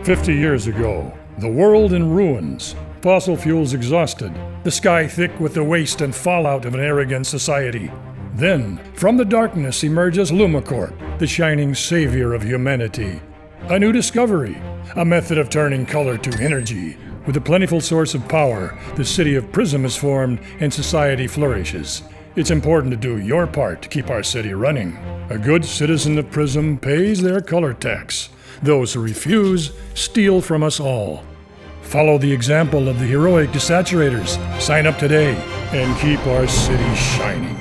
50 years ago, the world in ruins, fossil fuels exhausted, the sky thick with the waste and fallout of an arrogant society. Then, from the darkness emerges LUMICORP, the shining savior of humanity. A new discovery, a method of turning color to energy. With a plentiful source of power, the city of PRISM is formed and society flourishes. It's important to do your part to keep our city running. A good citizen of PRISM pays their color tax. Those who refuse steal from us all. Follow the example of the heroic desaturators. Sign up today and keep our city shining.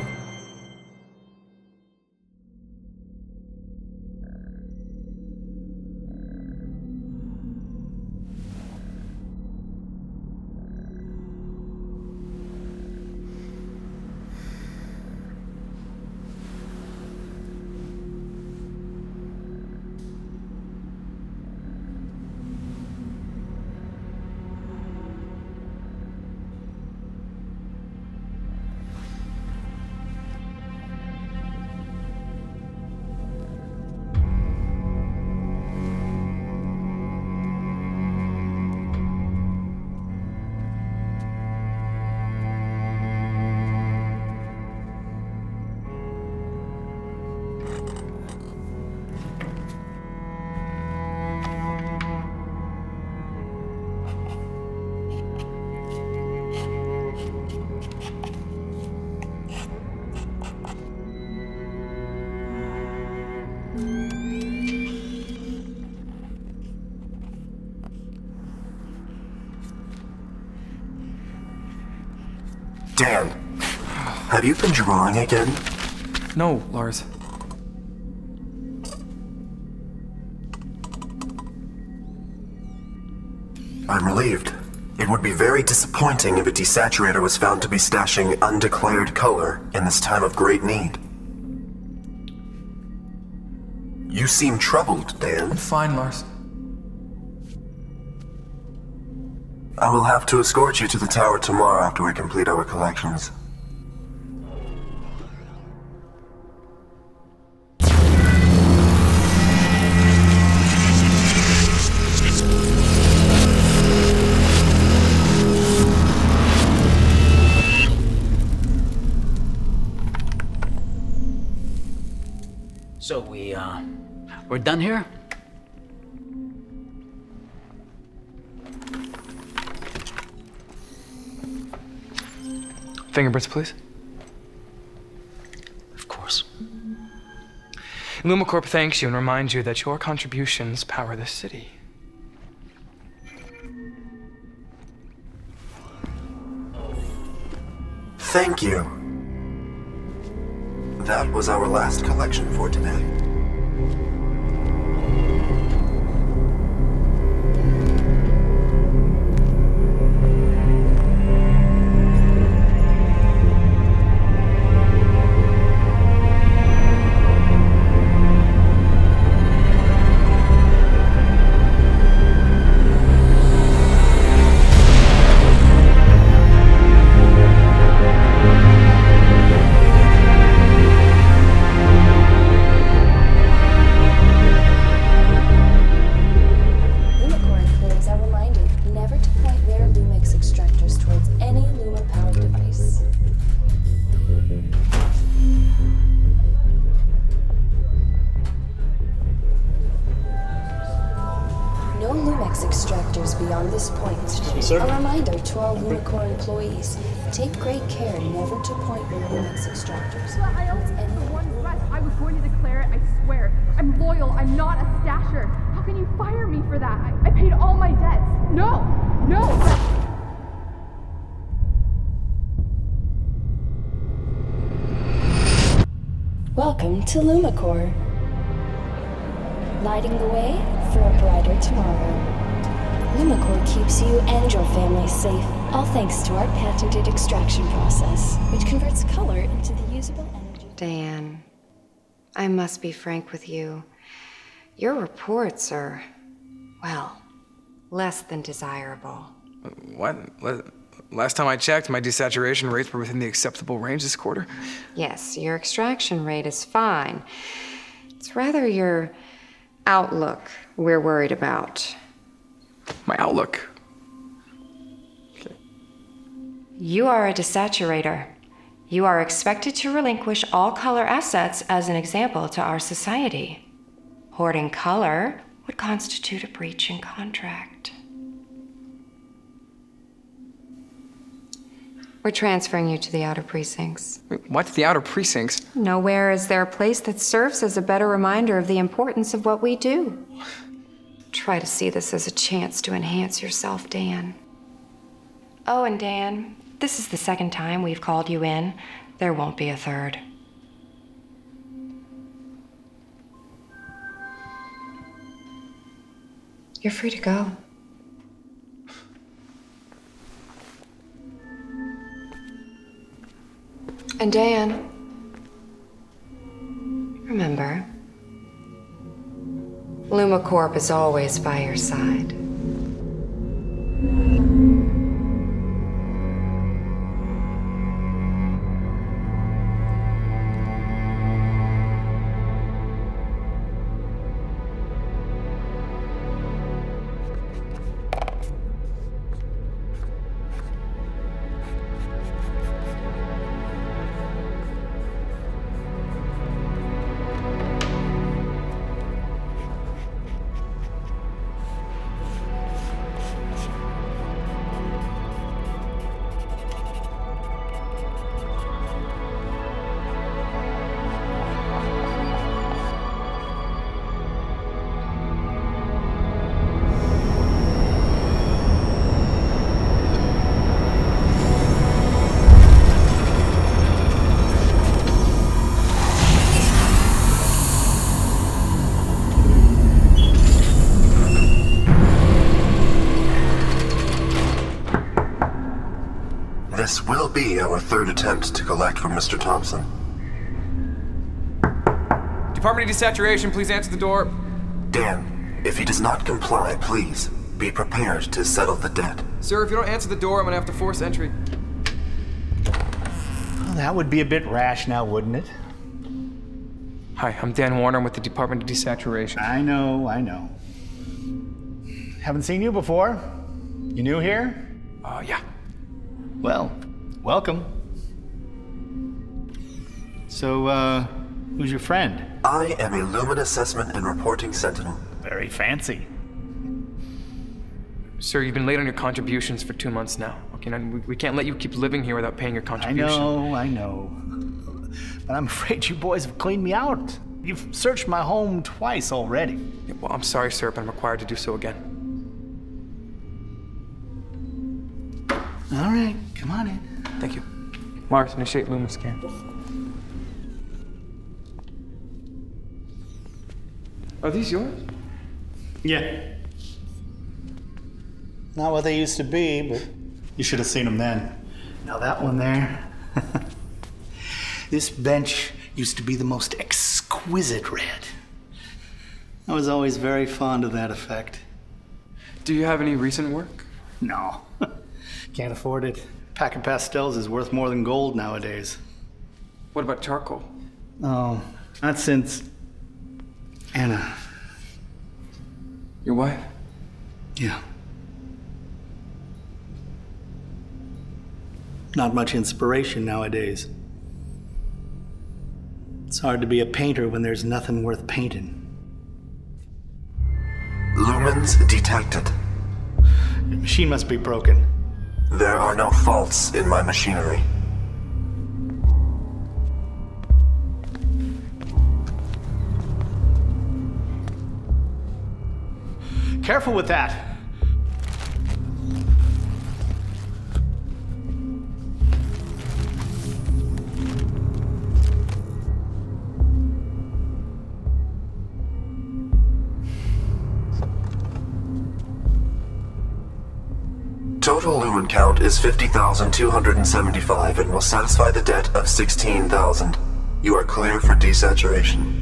Dan, have you been drawing again? No, Lars. I'm relieved. It would be very disappointing if a desaturator was found to be stashing undeclared color in this time of great need. You seem troubled, Dan. I'm fine, Lars. I will have to escort you to the tower tomorrow after we complete our collections. So we're done here? Fingerprints, please. Of course. LUMICORP thanks you and reminds you that your contributions power this city. Thank you. That was our last collection for today. Extractors beyond this point. A reminder to all LUMICORP employees, take great care never to point your Lumix extractors. I only did for one rest. I was going to declare it, I swear. I'm loyal, I'm not a stasher. How can you fire me for that? I paid all my debts. No! No! Welcome to LUMICORP. Lighting the way for a brighter tomorrow. LUMICORP keeps you and your family safe, all thanks to our patented extraction process, which converts color into the usable energy. Dan, I must be frank with you. Your reports are, well, less than desirable. What? Last time I checked, my desaturation rates were within the acceptable range this quarter. Yes, your extraction rate is fine. It's rather your outlook we're worried about. my outlook. Okay. You are a desaturator. You are expected to relinquish all color assets as an example to our society. Hoarding color would constitute a breach in contract. We're transferring you to the outer precincts. Wait, what? The outer precincts? Nowhere is there a place that serves as a better reminder of the importance of what we do. Try to see this as a chance to enhance yourself, Dan. Oh, and Dan, this is the second time we've called you in. There won't be a third. You're free to go. And Dan, remember, LumaCorp is always by your side. This will be our third attempt to collect from Mr. Thompson. Department of Desaturation, please answer the door. Dan, if he does not comply, please be prepared to settle the debt. Sir, if you don't answer the door, I'm gonna have to force entry. Well, that would be a bit rash now, wouldn't it? Hi, I'm Dan Warner with the Department of Desaturation. I know. Haven't seen you before. You new here? Yeah. Well, welcome. So, who's your friend? I am a Lumen Assessment and Reporting Sentinel. Very fancy. Sir, you've been late on your contributions for 2 months now. Okay, now we can't let you keep living here without paying your contribution. I know. But I'm afraid you boys have cleaned me out. You've searched my home twice already. Yeah, well, I'm sorry, sir, but I'm required to do so again. All right, come on in. Thank you. Mars, initiate Lumen scan. Are these yours? Yeah. Not what they used to be, but you should have seen them then. Now that one there. This bench used to be the most exquisite red. I was always very fond of that effect. Do you have any recent work? No. Can't afford it. A pack of pastels is worth more than gold nowadays. What about charcoal? Oh, not since Anna. Your wife? Yeah. Not much inspiration nowadays. It's hard to be a painter when there's nothing worth painting. Lumens detected. The machine must be broken. There are no faults in my machinery. Careful with that. Total lumen count is 50,275 and will satisfy the debt of 16,000. You are clear for desaturation.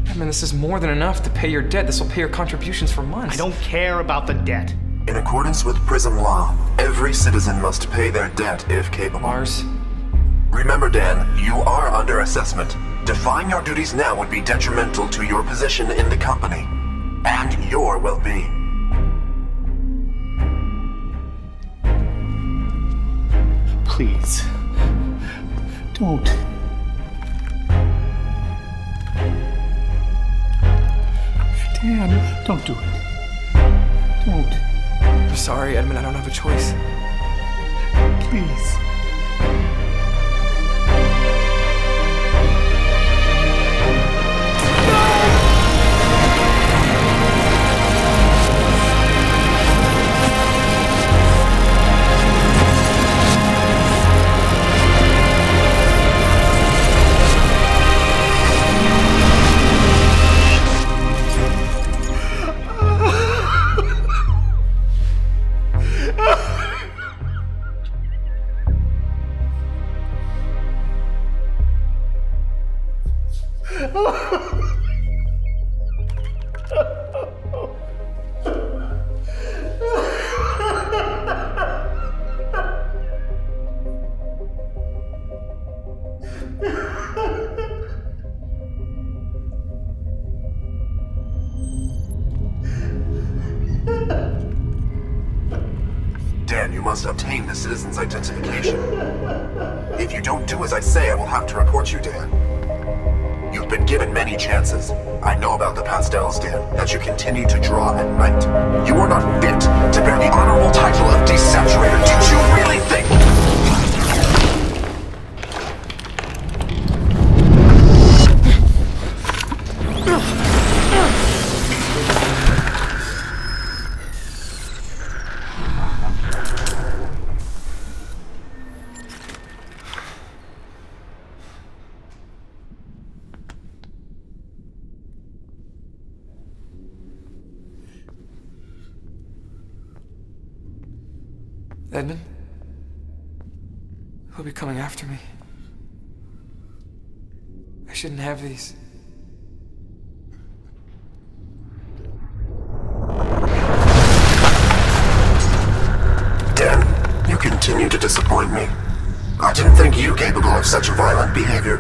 I mean, this is more than enough to pay your debt. This will pay your contributions for months. I don't care about the debt. In accordance with PRISM law, every citizen must pay their debt if capable. Mars. Remember, Dan, you are under assessment. Defying your duties now would be detrimental to your position in the company and your well-being. Please. Don't. Dan, don't do it. Don't. I'm sorry, Edmund. I don't have a choice. Please. Dan, you must obtain the citizen's identification. If you don't do as I say, I will have to report you, Dan. You've been given many chances. I know about the pastels, Dan, that you continue to draw at night. You are not fit to bear the honorable title of desaturator. Did you really think? Edmund? He'll be coming after me. I shouldn't have these. Dan, you continue to disappoint me. I didn't think you capable of such violent behavior.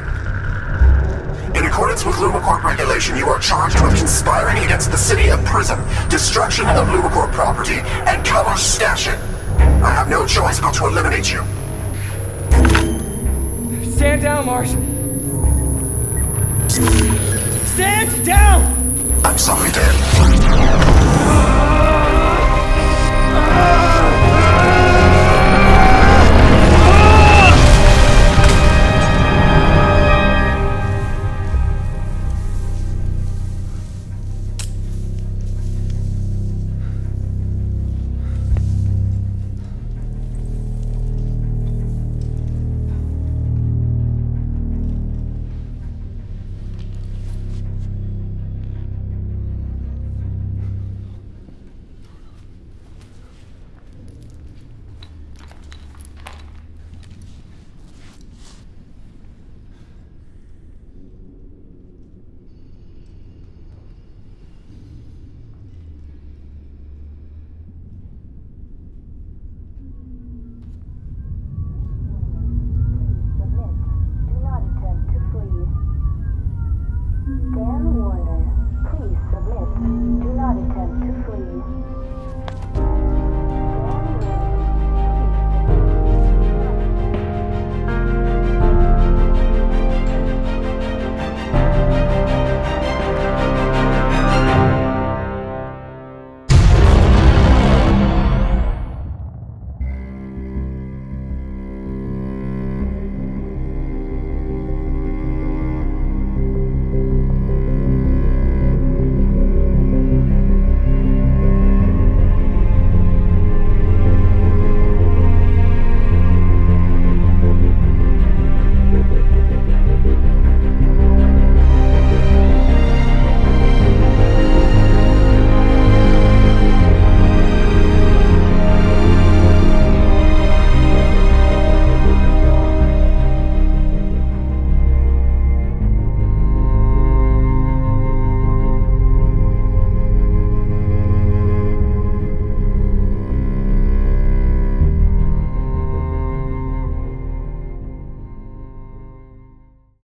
In accordance with LUMICORP regulation, you are charged with conspiring against the city of PRISM, destruction of LUMICORP property, and cover stashing. I have no choice but to eliminate you. Stand down, Mars. Stand down! I'm sorry, Dan.